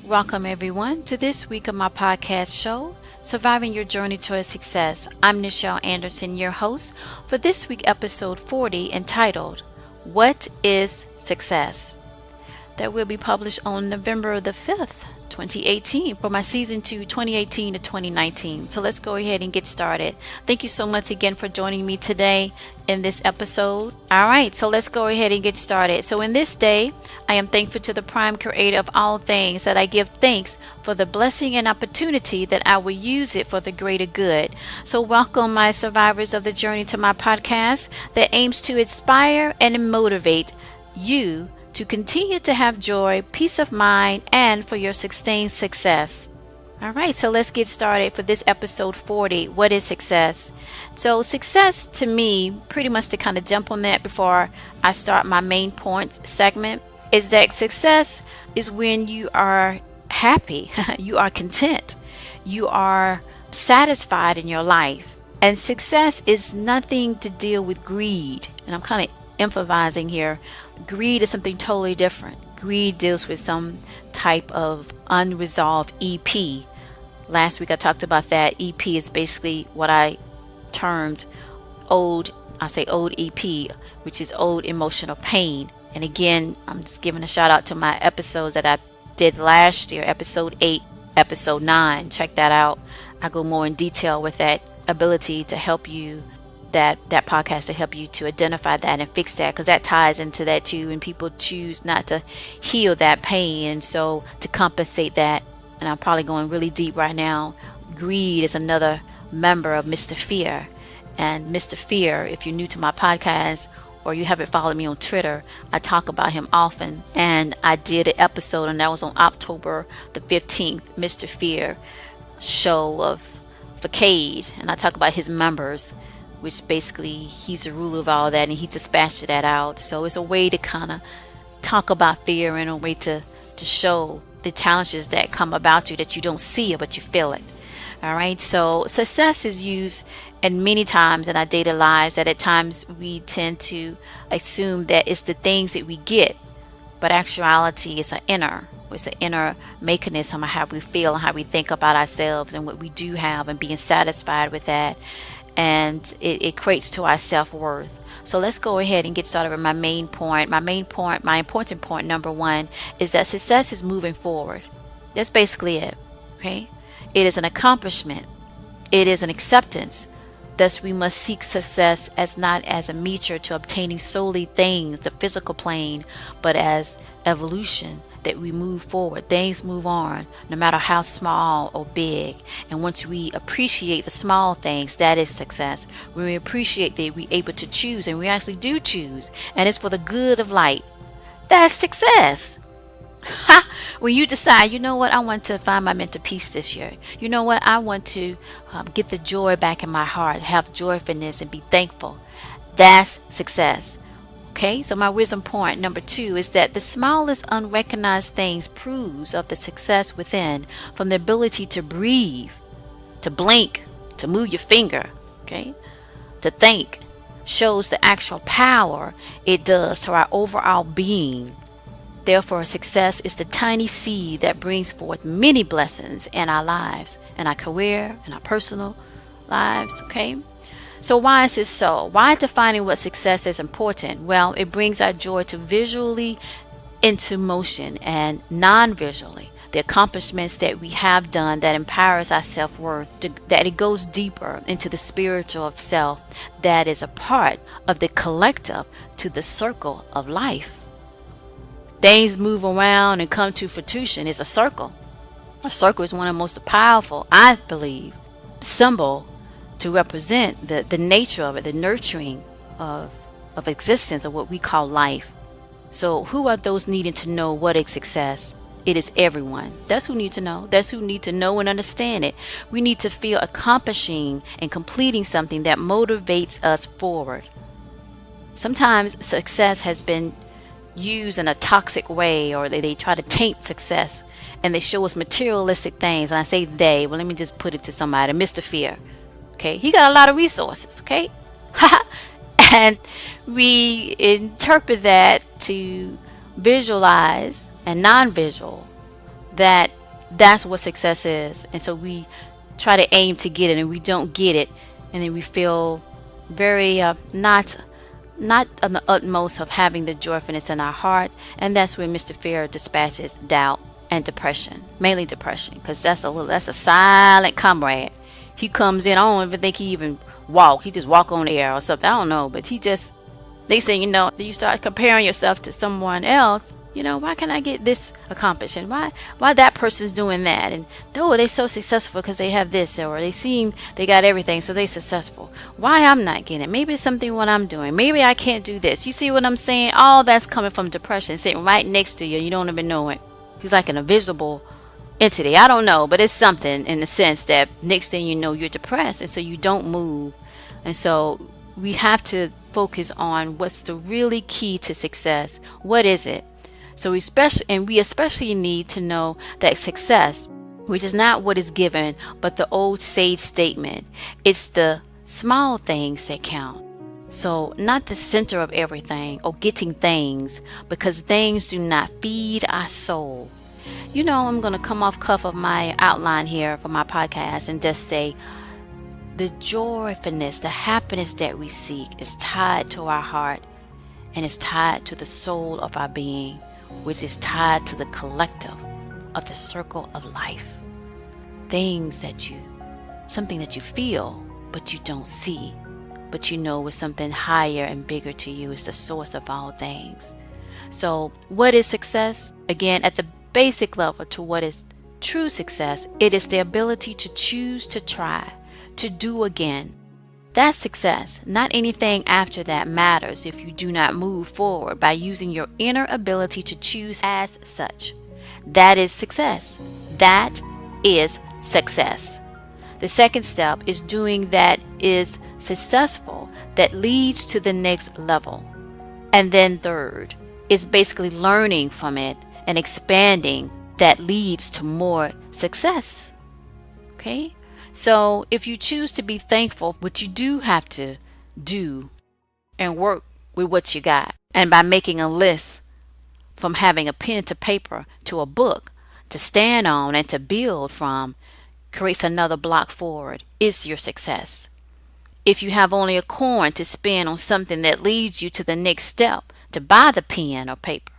Welcome, everyone, to this week of my podcast show, Surviving Your Journey Towards Success. I'm Nichel Anderson, your host for this week, episode 40, entitled, What is Success? That will be published on November the 5th, 2018 for my season 2, 2018 to 2019. So let's go ahead and get started. Thank you so much again for joining me today in this episode. All right, so let's go ahead and get started. So in this day, I am thankful to the prime creator of all things, that I give thanks for the blessing and opportunity that I will use it for the greater good. So welcome, my survivors of the journey, to my podcast that aims to inspire and motivate you to continue to have joy, peace of mind, and for your sustained success. All right, so let's get started for this episode 40. What is success? So success to me, pretty much to kind of jump on that before I start my main points segment, is that success is when you are happy, you are content, you are satisfied in your life. And success is nothing to deal with greed. And I'm kind of emphasizing here, greed is something totally different. Greed deals with some type of unresolved EP. Last week I talked about that. EP is basically what I termed old EP, which is old emotional pain. And again, I'm just giving a shout out to my episodes that I did last year, episode 8, episode 9. Check that out. I go more in detail with that ability to help you, that podcast to help you to identify that and fix that, because that ties into that too, and people choose not to heal that pain, and so to compensate that, and I'm probably going really deep right now, greed is another member of Mr. Fear. And Mr. Fear, if you're new to my podcast or you haven't followed me on Twitter, I talk about him often, and I did an episode, and that was on October the 15th, Mr. Fear show of Facade, and I talk about his members, which basically he's the ruler of all that, and he dispatched that out. So it's a way to kind of talk about fear, and a way to show the challenges that come about you that you don't see it, but you feel it. All right, so success is used and many times in our daily lives, that at times we tend to assume that it's the things that we get, but actuality is it's an inner mechanism of how we feel and how we think about ourselves and what we do have, and being satisfied with that, and it equates to our self-worth. So let's go ahead and get started with my main point. My important point number 1 is that success is moving forward. That's basically it. Okay, it is an accomplishment, it is an acceptance. Thus we must seek success as not as a measure to obtaining solely things, the physical plane, but as evolution, that we move forward, things move on, no matter how small or big. And once we appreciate the small things, that is success. When we appreciate that we're able to choose, and we actually do choose, and it's for the good of light, that's success. When you decide, you know what, I want to find my mental peace this year. You know what, I want to get the joy back in my heart, have joyfulness and be thankful. That's success. Okay, so my wisdom point number 2 is that the smallest unrecognized things proves of the success within, from the ability to breathe, to blink, to move your finger, okay, to think, shows the actual power it does to our overall being. Therefore, success is the tiny seed that brings forth many blessings in our lives, in our career, in our personal lives, okay? So why is this so? Why defining what success is important? Well, it brings our joy to visually into motion, and non-visually, the accomplishments that we have done that empowers our self-worth, that it goes deeper into the spiritual of self, that is a part of the collective to the circle of life. Things move around and come to fruition. It's a circle. A circle is one of the most powerful, I believe, symbol to represent the nature of it, the nurturing of existence, of what we call life. So who are those needing to know what is success? It is everyone. That's who need to know. That's who need to know and understand it. We need to feel accomplishing and completing something that motivates us forward. Sometimes success has been used in a toxic way, or they try to taint success, and they show us materialistic things. And I say they, well, let me just put it to somebody, Mr. Fear. Okay, he got a lot of resources, okay? And we interpret that to visualize and non-visual, that That's what success is. And so we try to aim to get it and we don't get it. And then we feel very not on the utmost of having the joyfulness in our heart. And that's where Mr. Fear dispatches doubt and depression, mainly depression, because that's a silent comrade. He comes in, I don't even think he even walk. He just walk on the air or something. I don't know, but he just, they say, you start comparing yourself to someone else. Why can't I get this accomplished? And why that person's doing that? And oh, they're so successful because they have this, or they seem they got everything, so they're successful. Why I'm not getting it? Maybe it's something what I'm doing. Maybe I can't do this. You see what I'm saying? All that's coming from depression, sitting right next to you. You don't even know it. He's like an invisible entity. I don't know, but it's something in the sense that next thing you know, you're depressed, and so you don't move. And so we have to focus on what's the really key to success. What is it? So we especially need to know that success, which is not what is given, but the old sage statement, it's the small things that count. So not the center of everything or getting things, because things do not feed our soul. I'm going to come off cuff of my outline here for my podcast and just say the joyfulness, the happiness that we seek is tied to our heart and is tied to the soul of our being, which is tied to the collective of the circle of life. Something that you feel, but you don't see, but is something higher and bigger to you, is the source of all things. So what is success? Again, at the basic level to what is true success, it is the ability to choose to try, to do again. That's success. Not anything after that matters if you do not move forward by using your inner ability to choose as such. That is success. That is success. The second step is doing that is successful, that leads to the next level. And then third is basically learning from it and expanding, that leads to more success. Okay? So if you choose to be thankful, what you do have to do and work with what you got. And by making a list, from having a pen to paper to a book to stand on and to build from, creates another block forward, is your success. If you have only a coin to spend on something that leads you to the next step, to buy the pen or paper,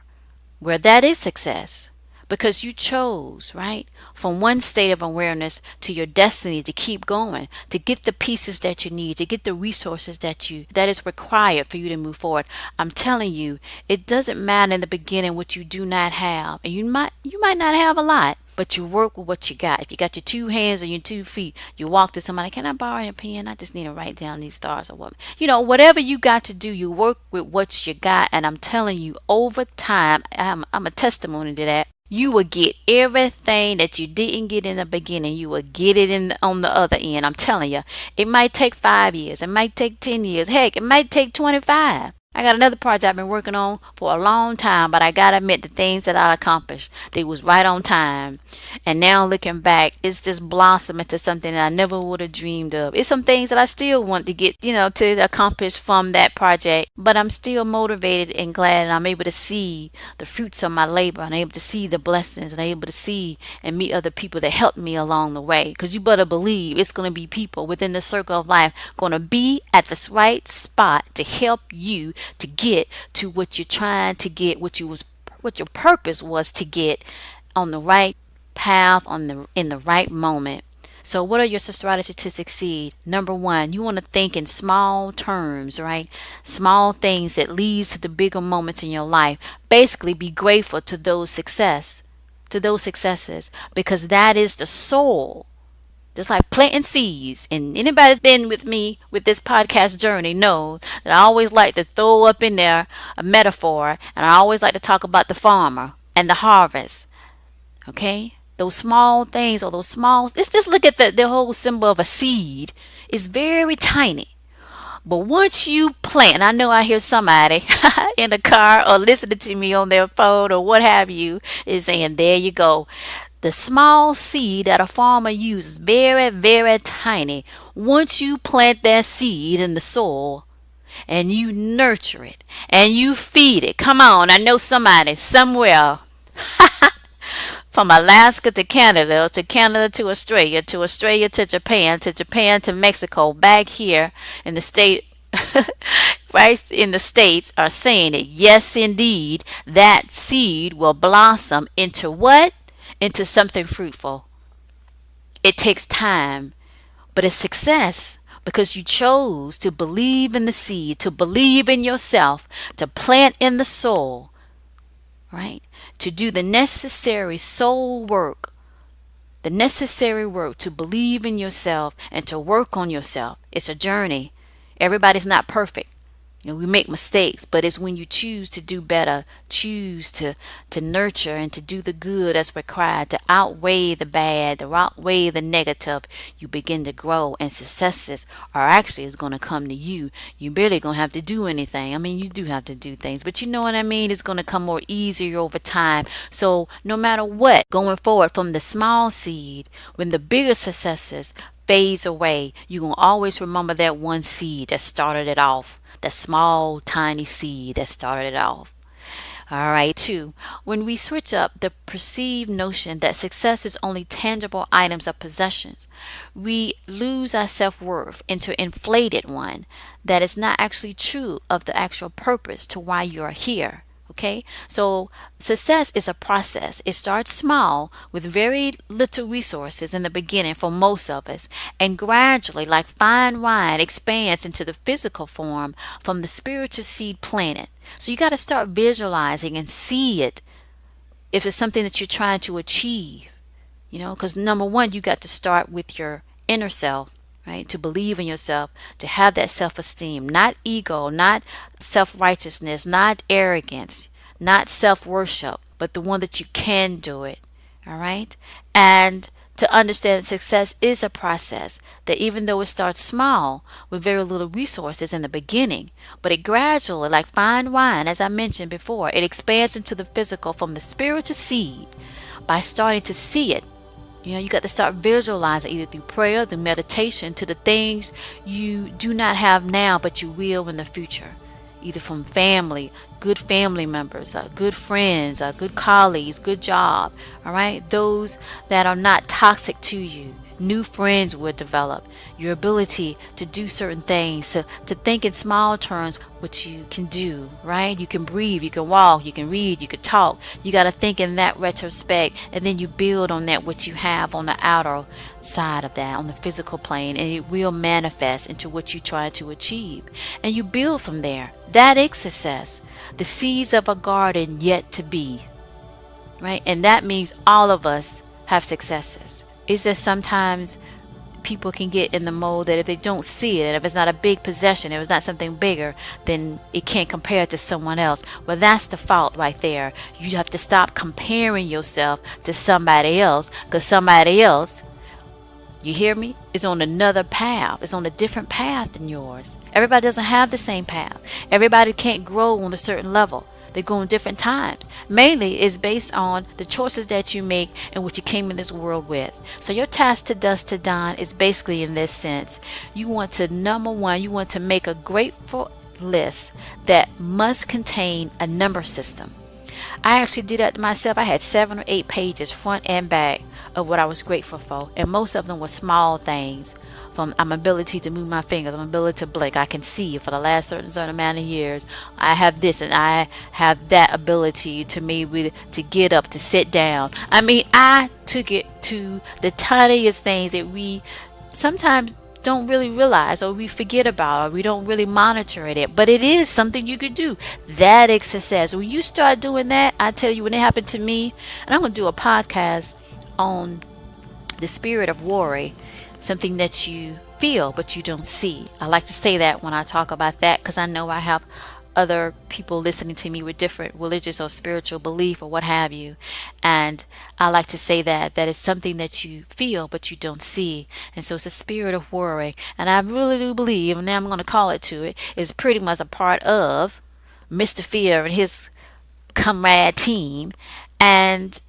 where that is success. Because you chose, right, from one state of awareness to your destiny to keep going, to get the pieces that you need, to get the resources that is required for you to move forward. I'm telling you, it doesn't matter in the beginning what you do not have. And you might not have a lot, but you work with what you got. If you got your 2 hands and your 2 feet, you walk to somebody, can I borrow your pen? I just need to write down these stars or what. Whatever you got to do, you work with what you got. And I'm telling you, over time, I'm a testimony to that. You will get everything that you didn't get in the beginning. You will get it on the other end. I'm telling you, it might take 5 years. It might take 10 years. Heck, it might take 25. I got another project I've been working on for a long time, but I gotta admit the things that I accomplished, they was right on time. And now looking back, it's just blossomed into something that I never would have dreamed of. It's some things that I still want to get, to accomplish from that project, but I'm still motivated and glad and I'm able to see the fruits of my labor and I'm able to see the blessings and I'm able to see and meet other people that helped me along the way. Because you better believe it's going to be people within the circle of life going to be at the right spot to help you to get to what you're trying to get, what your purpose was to get, on the right path, in the right moment. So what are your strategies to succeed? Number 1, you want to think in small terms, right? Small things that leads to the bigger moments in your life. Basically, be grateful to those successes, because that is the soul. Just like planting seeds. And anybody that's been with me with this podcast journey know that I always like to throw up in there a metaphor. And I always like to talk about the farmer and the harvest. Okay? Those small things, or let's just look at the whole symbol of a seed. It's very tiny. But once you plant, and I know I hear somebody in the car or listening to me on their phone or what have you, is saying, there you go. The small seed that a farmer uses, very, very tiny. Once you plant that seed in the soil and you nurture it and you feed it, come on, I know somebody somewhere From Alaska to Canada to Australia to Japan to Mexico, back here in the state, right in the states, are saying it. Yes, indeed, that seed will blossom into what? Into something fruitful. It takes time, but it's success because you chose to believe in the seed, to believe in yourself, to plant in the soul, right? To do the necessary work to believe in yourself and to work on yourself. It's a journey. Everybody's not perfect. We make mistakes, but it's when you choose to do better, choose to nurture and to do the good as required, to outweigh the bad, to outweigh the negative, you begin to grow, and successes are actually is going to come to you. You barely going to have to do anything. I mean, you do have to do things, but you know what I mean? It's going to come more easier over time. So no matter what, going forward from the small seed, when the bigger successes fades away, you're going to always remember that one seed that started it off, that small, tiny seed that started it off. All right, two, when we switch up the perceived notion that success is only tangible items or possessions, we lose our self worth into inflated one that is not actually true of the actual purpose to why you are here. Okay, so success is a process. It starts small with very little resources in the beginning for most of us, and gradually, like fine wine, expands into the physical form from the spiritual seed planted. So you got to start visualizing and see it if it's something that you're trying to achieve, because number one, you got to start with your inner self, right? To believe in yourself, to have that self esteem, not ego, not self righteousness, not arrogance, not self worship, but the one that you can do it, all right? And to understand that success is a process, that even though it starts small with very little resources in the beginning, but it gradually, like fine wine, as I mentioned before, it expands into the physical from the spiritual seed by starting to see it. You got to start visualizing either through prayer, through meditation, to the things you do not have now, but you will in the future. Either from family, good family members, good friends, good colleagues, good job. All right. Those that are not toxic to you. New friends will develop. Your ability to do certain things, to think in small terms, what you can do, right? You can breathe, you can walk, you can read, you can talk. You got to think in that retrospect, and then you build on that what you have on the outer side of that, on the physical plane, and it will manifest into what you're trying to achieve. And you build from there. That is success. The seeds of a garden yet to be, right? And that means all of us have successes. It's just sometimes people can get in the mode that if they don't see it, and if it's not a big possession, if it's not something bigger, then it can't compare to someone else. Well, that's the fault right there. You have to stop comparing yourself to somebody else, because somebody else, you hear me, is on another path. It's on a different path than yours. Everybody doesn't have the same path. Everybody can't grow on a certain level. They go in different times. Mainly is based on the choices that you make and what you came in this world with. So your task to Dusk to Dawn is basically in this sense. You want to, number one, you want to make a grateful list that must contain a number system. I actually did that myself. I had 7 or 8 pages front and back of what I was grateful for, and most of them were small things. From my ability to move my fingers, my ability to blink, I can see for the last certain amount of years. I have this and I have that ability to maybe to get up, to sit down. I mean, I took it to the tiniest things that we sometimes don't really realize, or we forget about, or we don't really monitor it. But it is something you could do. That is success. When you start doing that, I tell you, when it happened to me, and I'm going to do a podcast on the spirit of worry, something that you feel but you don't see. I like to say that when I talk about that, because I know I have other people listening to me with different religious or spiritual belief or what have you, and I like to say that it's something that you feel but you don't see. And so it's a spirit of worry, and I really do believe, and now I'm going to call it to it, is pretty much a part of Mr. Fear and his comrade team. And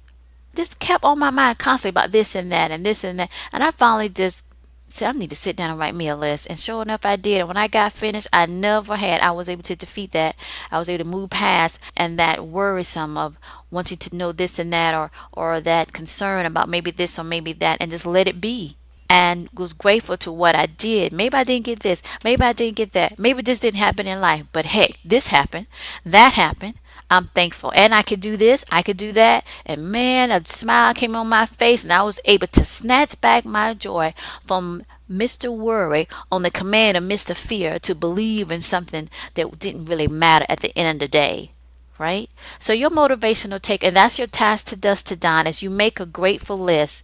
this kept on my mind constantly about this and that and this and that, and I finally just See, I need to sit down and write me a list. And sure enough, I did. And when I got finished, I was able to defeat that. I was able to move past and that worrisome of wanting to know this and that, or that concern about maybe this or maybe that, and just let it be. And was grateful to what I did. Maybe I didn't get this. Maybe I didn't get that. Maybe this didn't happen in life. But hey, this happened. That happened. I'm thankful. And I could do this. I could do that. And man, a smile came on my face, and I was able to snatch back my joy from Mr. Worry on the command of Mr. Fear to believe in something that didn't really matter at the end of the day. Right? So your motivational take, and that's your task to Dusk to Dawn, as you make a grateful list,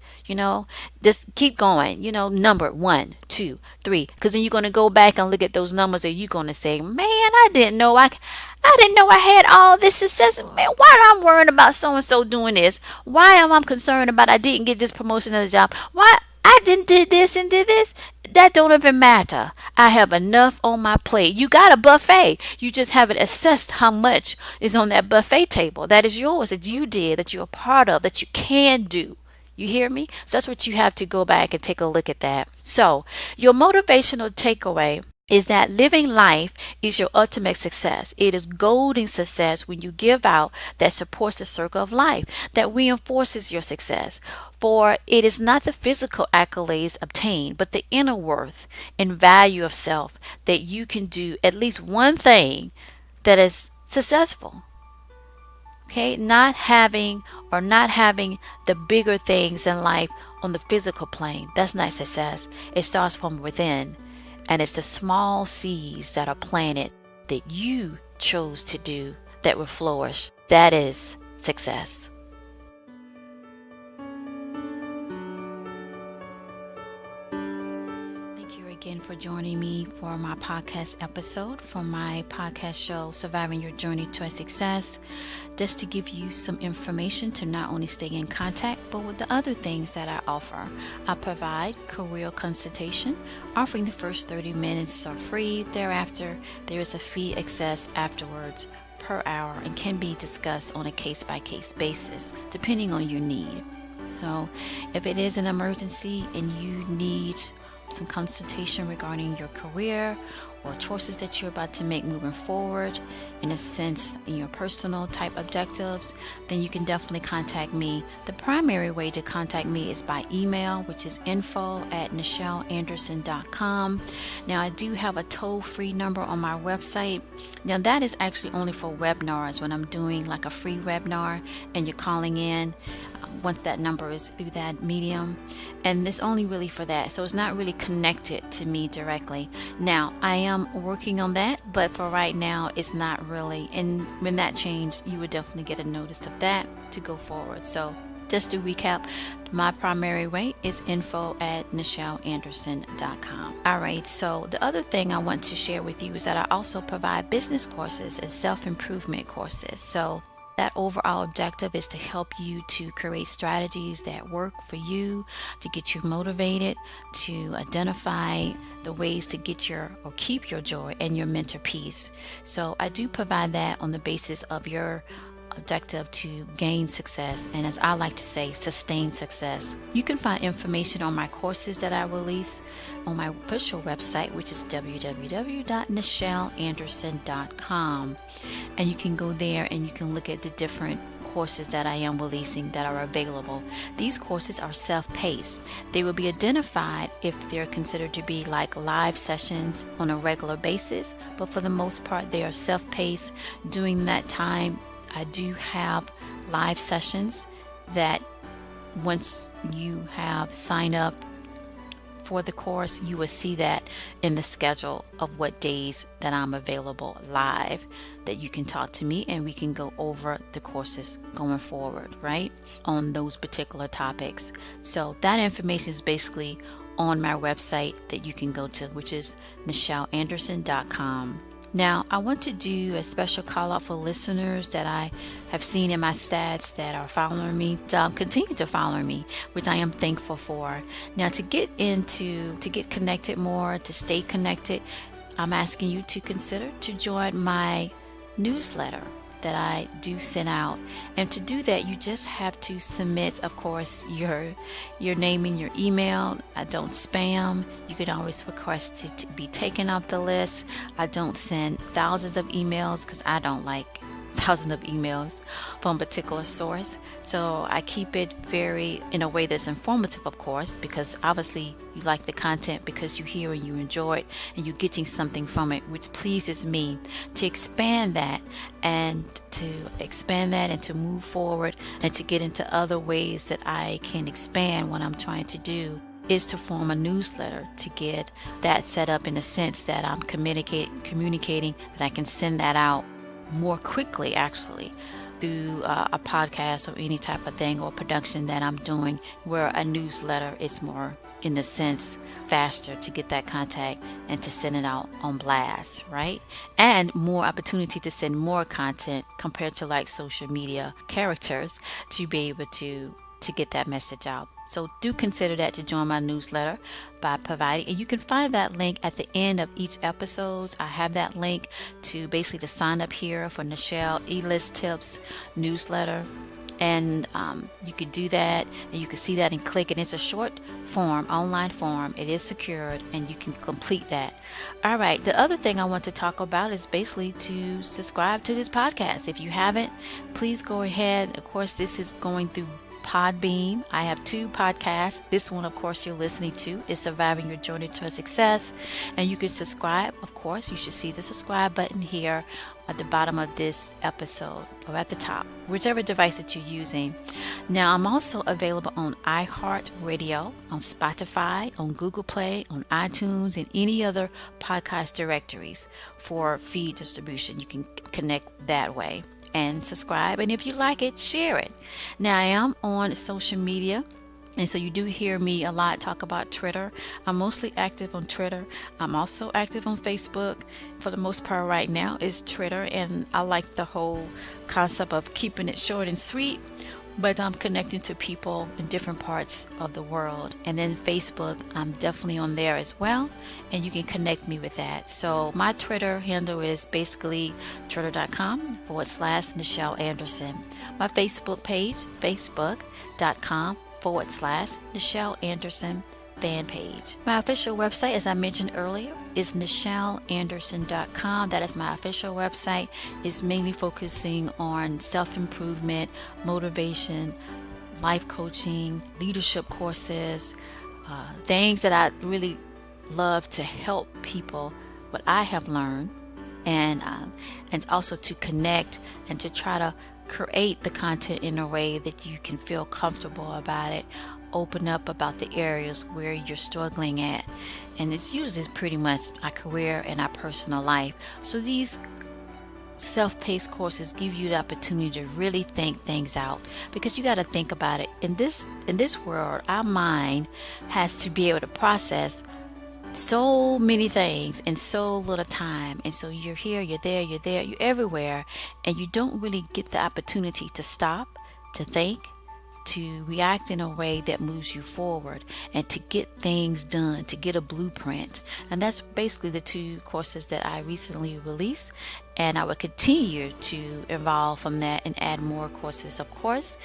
just keep going, number 1, 2, 3, because then you're going to go back and look at those numbers, and you're going to say, man, I didn't know I had all this success. Man, why am I worrying about so and so doing this? Why am I concerned about I didn't get this promotion at the job? Why I didn't did this and did this? That don't even matter. I have enough on my plate. You got a buffet. You just haven't assessed how much is on that buffet table. That is yours, that you did, that you're a part of, that you can do. You hear me? So that's what you have to go back and take a look at that. So your motivational takeaway is that living life is your ultimate success. It is golden success when you give out that supports the circle of life, that reinforces your success. For it is not the physical accolades obtained, but the inner worth and value of self that you can do at least one thing that is successful. Okay, not having the bigger things in life on the physical plane, that's not success. It starts from within. And it's the small seeds that are planted that you chose to do that will flourish. That is success. Thank you again for joining me for my podcast episode from my podcast show, Surviving Your Journey to Success, just to give you some information to not only stay in contact, but with the other things that I offer. I provide career consultation, offering the first 30 minutes are free. Thereafter, there is a fee access afterwards per hour and can be discussed on a case-by-case basis, depending on your need. So if it is an emergency and you need some consultation regarding your career or choices that you're about to make moving forward, in a sense, in your personal type objectives, then you can definitely contact me. The primary way to contact me is by email, which is info@nichelanderson.com. Now, I do have a toll-free number on my website. Now, that is actually only for webinars, when I'm doing like a free webinar and you're calling in. Once that number is through that medium, and it's only really for that, so it's not really connected to me directly. Now I am working on that, but for right now it's not really, and when that changes, you would definitely get a notice of that to go forward. So just to recap, my primary way is info@nichelanderson.com. All right, so the other thing I want to share with you is that I also provide business courses and self-improvement courses. So that overall objective is to help you to create strategies that work for you, to get you motivated, to identify the ways to get your or keep your joy and your mental peace. So I do provide that on the basis of your objective to gain success, and as I like to say, sustain success. You can find information on my courses that I release on my official website, which is www.nichelanderson.com, and you can go there and you can look at the different courses that I am releasing that are available. These courses are self-paced. They will be identified if they're considered to be like live sessions on a regular basis, but for the most part they are self-paced. During that time, I do have live sessions that once you have signed up for the course, you will see that in the schedule of what days that I'm available live, that you can talk to me and we can go over the courses going forward, right, on those particular topics. So that information is basically on my website that you can go to, which is nichelanderson.com. Now, I want to do a special call out for listeners that I have seen in my stats that are following me, continue to follow me, which I am thankful for. Now, to get connected more, to stay connected, I'm asking you to consider to join my newsletter that I do send out. And to do that, you just have to submit, of course, your name and your email. I don't spam. You can always request to be taken off the list. I don't send thousands of emails because I don't like thousands of emails from a particular source. So I keep it very in a way that's informative, of course, because obviously you like the content because you hear and you enjoy it and you're getting something from it, which pleases me. To expand that and to move forward and to get into other ways that I can expand what I'm trying to do is to form a newsletter to get that set up in the sense that I'm communicating that I can send that out more quickly, actually, through a podcast or any type of thing or production that I'm doing, where a newsletter is more, in the sense, faster to get that contact and to send it out on blast, right? And more opportunity to send more content compared to like social media characters to be able to get that message out. So do consider that to join my newsletter by providing, and you can find that link at the end of each episode. I have that link to basically to sign up here for Nichel E-List Tips newsletter. And you could do that and you can see that and click it. It's a short form, online form. It is secured and you can complete that. All right. The other thing I want to talk about is basically to subscribe to this podcast. If you haven't, please go ahead. Of course, this is going through Podbeam. I have 2 podcasts. This one, of course, you're listening to is Surviving Your Journey to Success. And you can subscribe. Of course, you should see the subscribe button here at the bottom of this episode or at the top, whichever device that you're using. Now, I'm also available on iHeartRadio, on Spotify, on Google Play, on iTunes, and any other podcast directories for feed distribution. You can connect that way and subscribe, and if you like it, share it. Now, I am on social media, and so you do hear me a lot talk about Twitter. I'm mostly active on Twitter. I'm also active on Facebook. For the most part right now is Twitter, and I like the whole concept of keeping it short and sweet, but I'm connecting to people in different parts of the world. And then Facebook, I'm definitely on there as well, and you can connect me with that. So my Twitter handle is basically twitter.com/Nichel Anderson. My Facebook page, facebook.com/Nichel Anderson fan page. My official website, as I mentioned earlier, is nichelanderson.com. That is my official website. It's mainly focusing on self-improvement, motivation, life coaching, leadership courses, things that I really love to help people, what I have learned, and also to connect and to try to create the content in a way that you can feel comfortable about it, open up about the areas where you're struggling at. And it's usually pretty much our career and our personal life. So these self-paced courses give you the opportunity to really think things out, because you got to think about it. In this world, our mind has to be able to process so many things in so little time. And so you're here, you're there, you're everywhere, and you don't really get the opportunity to stop, to think, to react in a way that moves you forward, and to get things done, to get a blueprint. And that's basically the 2 courses that I recently released, and I will continue to evolve from that and add more courses, of course,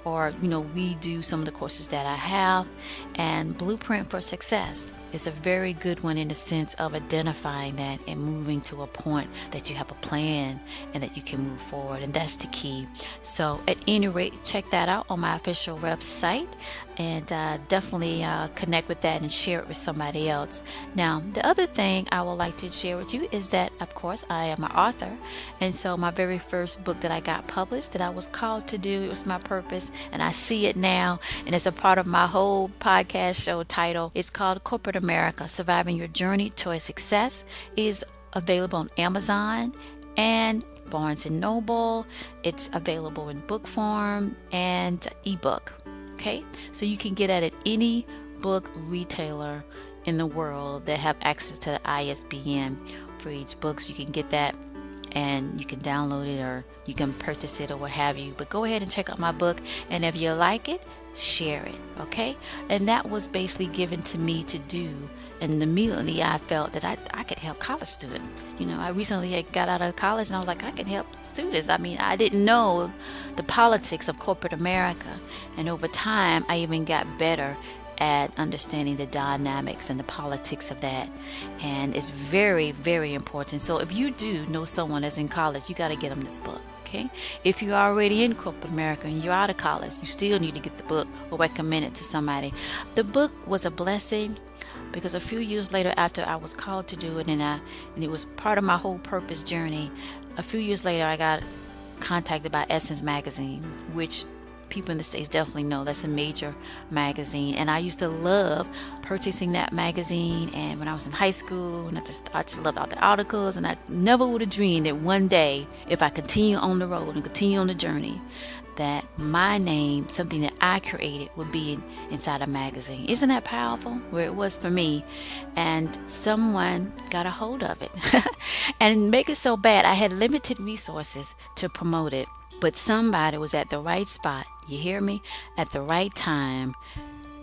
or redo some of the courses that I have. And Blueprint for Success is a very good one in the sense of identifying that and moving to a point that you have a plan and that you can move forward, and that's the key. So at any rate, check that out on my official website, and definitely connect with that and share it with somebody else. Now, the other thing I would like to share with you is that, of course, I am an author, and so my very first book that I got published, that I was called to do, it was my purpose, and I see it now, and it's a part of my whole podcast show title. It's called Corporate America: Surviving Your Journey Toward Success. It is available on Amazon and Barnes and Noble. It's available in book form and ebook. Okay, so you can get it at any book retailer in the world that have access to the ISBN for each book. So you can get that, and you can download it or you can purchase it or what have you. But go ahead and check out my book, and if you like it, share it, okay? And that was basically given to me to do. And immediately I felt that I could help college students. I recently had got out of college and I was like, I can help students. I mean, I didn't know the politics of corporate America. And over time, I even got better at understanding the dynamics and the politics of that. And it's very, very important. So if you do know someone that's in college, you got to get them this book. Okay? If you're already in corporate America and you're out of college, you still need to get the book or recommend it to somebody. The book was a blessing because a few years later, after I was called to do it, and it was part of my whole purpose journey. A few years later, I got contacted by Essence magazine, which people in the States definitely know that's a major magazine. And I used to love purchasing that magazine. And when I was in high school, and I just loved all the articles. And I never would have dreamed that one day, if I continue on the road and continue on the journey, that my name, something that I created, would be inside a magazine. Isn't that powerful? Where it was for me. And someone got a hold of it. And make it so bad, I had limited resources to promote it. But somebody was at the right spot, you hear me, at the right time.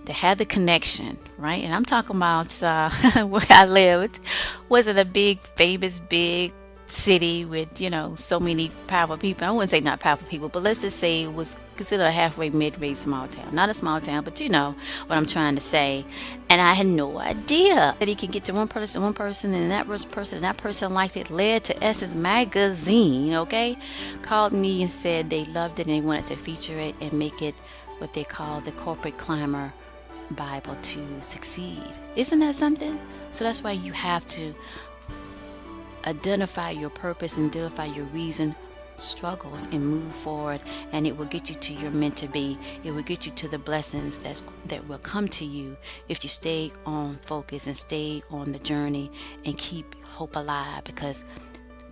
They had the connection, right? And I'm talking about where I lived. Wasn't a big, famous, big city with, so many powerful people. I wouldn't say not powerful people, but let's just say it was considered a halfway, mid-range small town. Not a small town, but you know what I'm trying to say. And I had no idea that he could get to one person, and that person, and that person liked it, led to Essence magazine, okay? Called me and said they loved it and they wanted to feature it and make it what they call the corporate climber Bible to succeed. Isn't that something? So that's why you have to identify your purpose and identify your reason, struggles, and move forward, and it will get you to your meant to be. It will get you to the blessings that will come to you if you stay on focus and stay on the journey and keep hope alive, because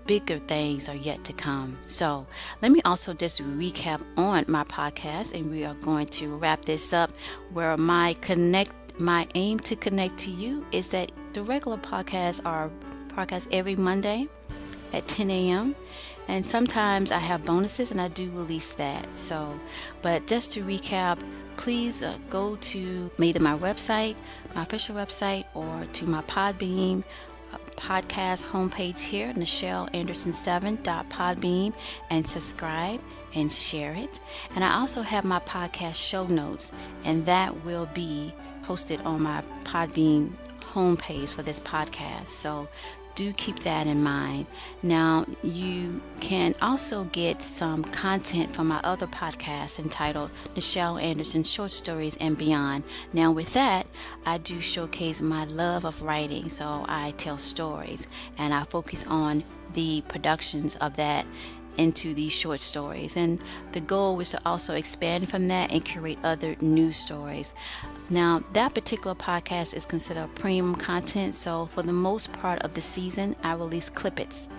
bigger things are yet to come. So let me also just recap on my podcast, and we are going to wrap this up, where my aim to connect to you is that the regular podcasts are podcast every Monday at 10 a.m. And sometimes I have bonuses and I do release that. So, but just to recap, please go to either my website, my official website, or to my Podbean podcast homepage here, NichelAnderson7.podbean, and subscribe and share it. And I also have my podcast show notes, and that will be posted on my Podbean homepage for this podcast. So do keep that in mind. Now, you can also get some content from my other podcast entitled Nichel Anderson Short Stories and Beyond. Now, with that, I do showcase my love of writing. So I tell stories and I focus on the productions of that into these short stories, and the goal is to also expand from that and create other new stories. Now, that particular podcast is considered premium content, so for the most part of the season I release clippets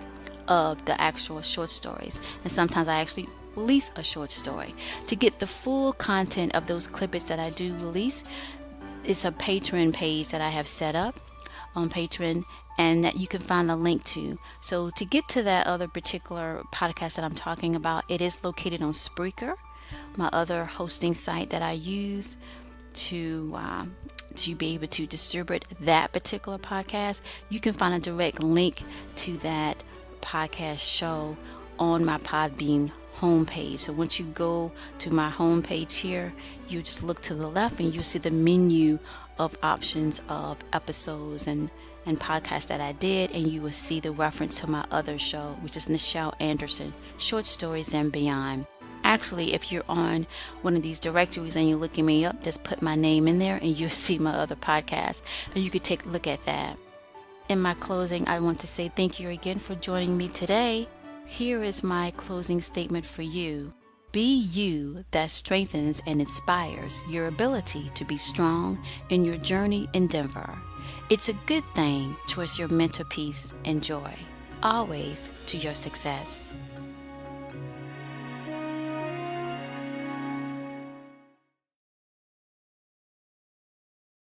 of the actual short stories, and sometimes I actually release a short story. To get the full content of those clippets that I do release, it's a Patreon page that I have set up on Patreon, and that you can find the link to. So to get to that other particular podcast that I'm talking about, it is located on Spreaker, my other hosting site that I use to be able to distribute that particular podcast. You can find a direct link to that podcast show on my Podbean homepage. So once you go to my homepage here, you just look to the left and you'll see the menu of options of episodes and podcasts that I did, and you will see the reference to my other show, which is Nichel Anderson Short Stories and Beyond. Actually, if you're on one of these directories and you're looking me up, just put my name in there and you'll see my other podcast, and you could take a look at that. In my closing, I want to say thank you again for joining me today. Here is my closing statement for you. Be you that strengthens and inspires your ability to be strong in your journey endeavor. It's a good thing towards your mental peace and joy, always to your success.